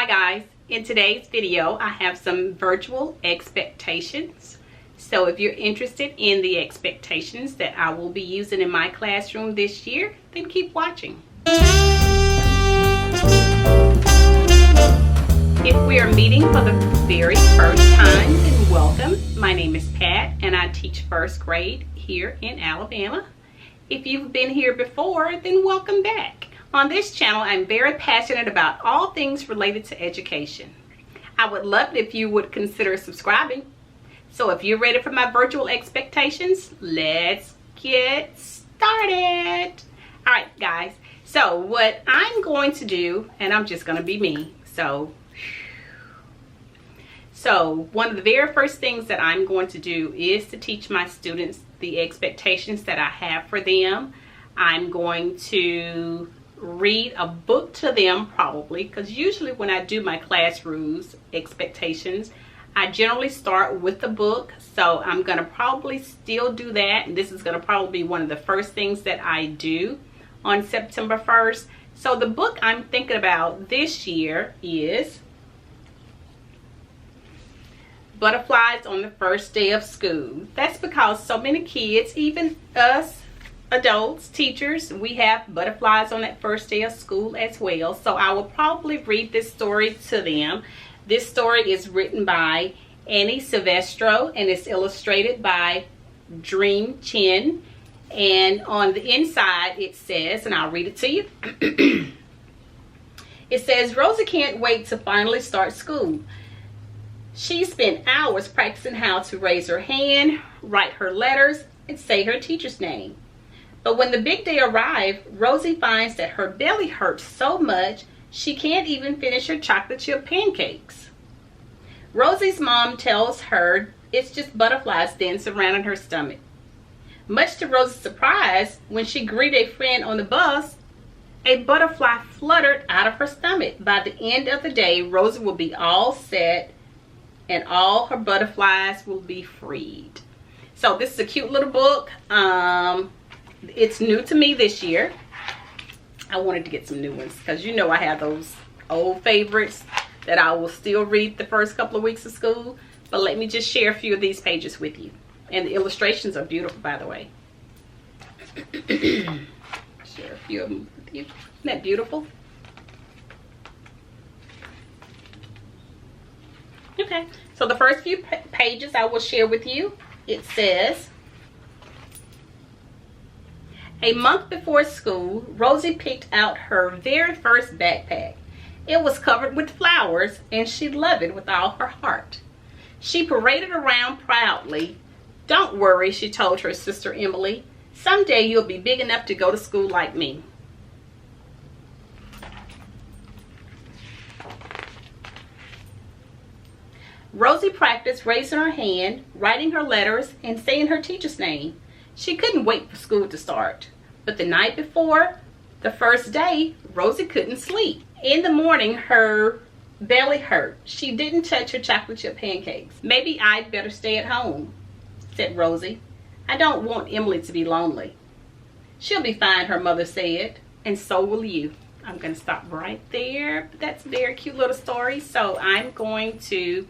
guys, in today's video I have some virtual expectations. So if you're interested in the expectations that I will be using in my classroom this year, then keep watching. If we are meeting for the very first time, then welcome. My name is Pat and I teach first grade here in Alabama. If you've been here before, then welcome back. On this channel, I'm very passionate about all things related to education. I would love it if you would consider subscribing. So if you're ready for my virtual expectations, let's get started. All right, guys. So what I'm going to do, and I'm just going to be me. So one of the very first things that I'm going to do is to teach my students the expectations that I have for them. I'm going to read a book to them probably, because usually when I do my class rules expectations, I generally start with the book. So I'm going to probably still do that, and this is going to probably be one of the first things that I do on September 1st. So the book I'm thinking about this year is Butterflies on the First Day of School. That's because so many kids, even us adults, teachers, we have butterflies on that first day of school as well. So I will probably read this story to them. This story is written by Annie Silvestro and it's illustrated by Dream Chen. And on the inside it says, and I'll read it to you. It says, Rosie can't wait to finally start school. She spent hours practicing how to raise her hand, write her letters, and say her teacher's name. But when the big day arrived, Rosie finds that her belly hurts so much she can't even finish her chocolate chip pancakes. Rosie's mom tells her it's just butterflies dancing around in her stomach. Much to Rosie's surprise, when she greeted a friend on the bus, a butterfly fluttered out of her stomach. By the end of the day, Rosie will be all set and all her butterflies will be freed. So this is a cute little book. It's new to me this year. I wanted to get some new ones because you know I have those old favorites that I will still read the first couple of weeks of school. But let me just share a few of these pages with you. And the illustrations are beautiful, by the way. Share a few of them with you. Isn't that beautiful? Okay, so the first few pages I will share with you. It says, a month before school, Rosie picked out her very first backpack. It was covered with flowers and she loved it with all her heart. She paraded around proudly. Don't worry, she told her sister Emily. Someday you'll be big enough to go to school like me. Rosie practiced raising her hand, writing her letters, and saying her teacher's name. She couldn't wait for school to start. But the night before the first day, Rosie couldn't sleep. In the morning, her belly hurt. She didn't touch her chocolate chip pancakes. Maybe I'd better stay at home, said Rosie. I don't want Emily to be lonely. She'll be fine, her mother said, and so will you. I'm going to stop right there. That's a very cute little story. So I'm going to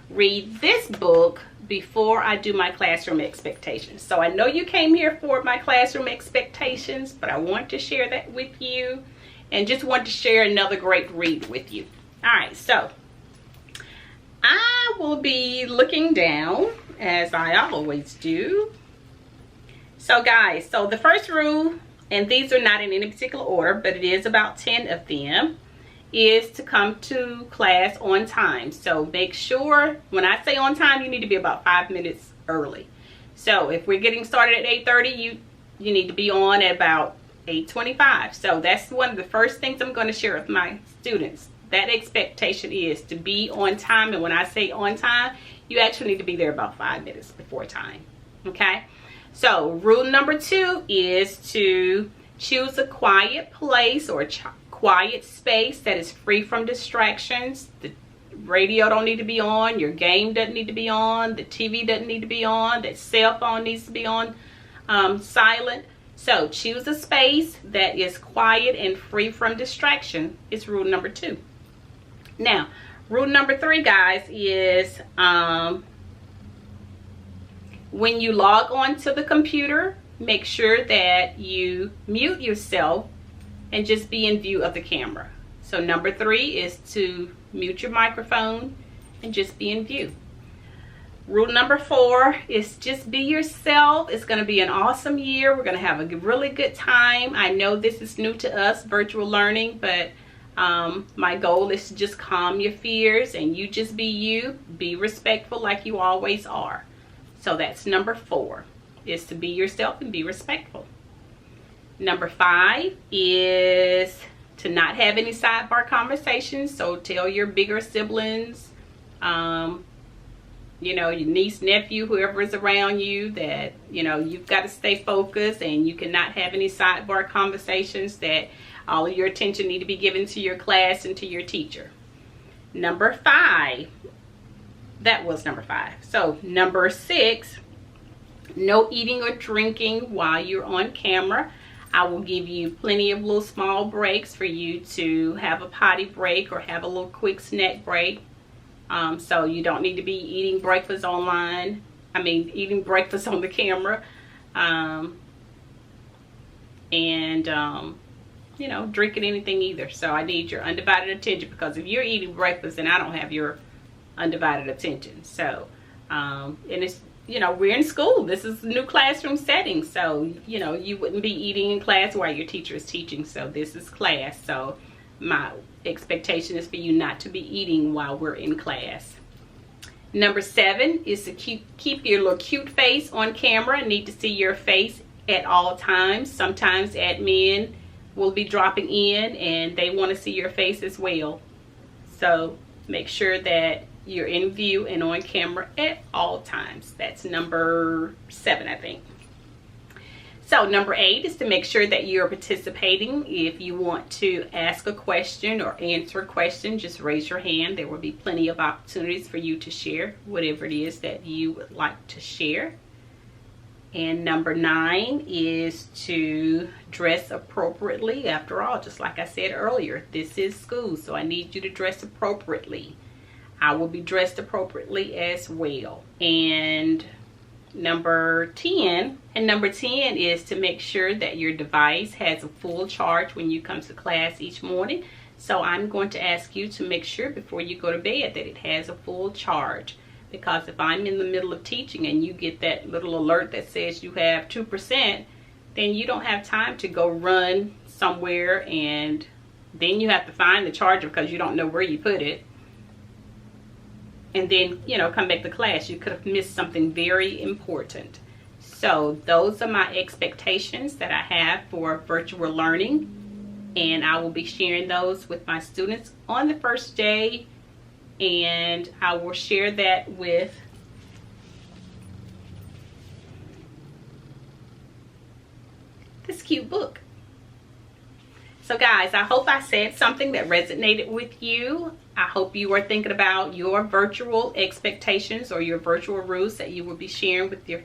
read this book before I do my classroom expectations. So I know you came here for my classroom expectations, but I want to share that with you and just want to share another great read with you. All right, so I will be looking down as I always do. So guys, so the first rule, and these are not in any particular order, but it is about 10 of them, is to come to class on time. So make sure, when I say on time, you need to be about 5 minutes early. So if we're getting started at 8:30, you need to be on at about 8:25. So that's one of the first things I'm going to share with my students. That expectation is to be on time. And when I say on time, you actually need to be there about 5 minutes before time. Okay? So rule number 2 is to choose a quiet place or quiet space that is free from distractions. The radio don't need to be on, your game doesn't need to be on, the TV doesn't need to be on, the cell phone needs to be on silent. So choose a space that is quiet and free from distraction is rule number 2. Now, rule number 3, guys, is when you log on to the computer, make sure that you mute yourself and just be in view of the camera. So number 3 is to mute your microphone and just be in view. Rule number 4 is just be yourself. It's going to be an awesome year. We're going to have a really good time. I know this is new to us, virtual learning, but my goal is to just calm your fears and you just be you. Be respectful like you always are. So that's number 4, is to be yourself and be respectful. Number 5 is to not have any sidebar conversations. So tell your bigger siblings, you know, your niece, nephew, whoever is around you, that, you know, you've got to stay focused and you cannot have any sidebar conversations, that all of your attention need to be given to your class and to your teacher. Number 5, that was number 5. So number 6, no eating or drinking while you're on camera. I will give you plenty of little small breaks for you to have a potty break or have a little quick snack break. So you don't need to be eating breakfast online. Eating breakfast on the camera. You know, drinking anything either. So I need your undivided attention, because if you're eating breakfast, then I don't have your undivided attention. So, and it's, you know, we're in school. This is a new classroom setting. So, you know, you wouldn't be eating in class while your teacher is teaching. So this is class. So my expectation is for you not to be eating while we're in class. Number 7 is to keep your little cute face on camera. I need to see your face at all times. Sometimes admin will be dropping in and they want to see your face as well. So make sure that you're in view and on camera at all times. That's number 7, I think. So number 8 is to make sure that you're participating. If you want to ask a question or answer a question, just raise your hand. There will be plenty of opportunities for you to share whatever it is that you would like to share. And number 9 is to dress appropriately. After all, just like I said earlier, this is school, so I need you to dress appropriately. I will be dressed appropriately as well. And number 10 is to make sure that your device has a full charge when you come to class each morning. So I'm going to ask you to make sure before you go to bed that it has a full charge, because if I'm in the middle of teaching and you get that little alert that says you have 2%, then you don't have time to go run somewhere and then you have to find the charger because you don't know where you put it, and then, you know, come back to class. You could have missed something very important. So those are my expectations that I have for virtual learning, and I will be sharing those with my students on the first day, and I will share that with this cute book. So guys, I hope I said something that resonated with you. I hope you are thinking about your virtual expectations or your virtual rules that you will be sharing with your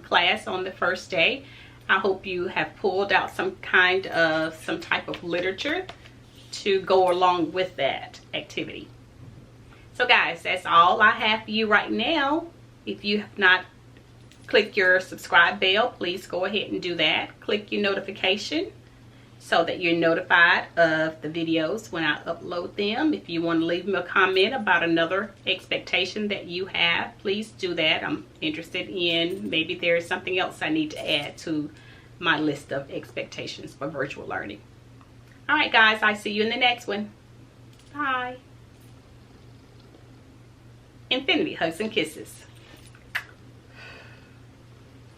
class on the first day. I hope you have pulled out some type of literature to go along with that activity. So guys, that's all I have for you right now. If you have not clicked your subscribe bell, please go ahead and do that. Click your notification so that you're notified of the videos when I upload them. If you want to leave me a comment about another expectation that you have, please do that. I'm interested in, maybe there is something else I need to add to my list of expectations for virtual learning. All right, guys, I'll see you in the next one. Bye. Infinity hugs and kisses.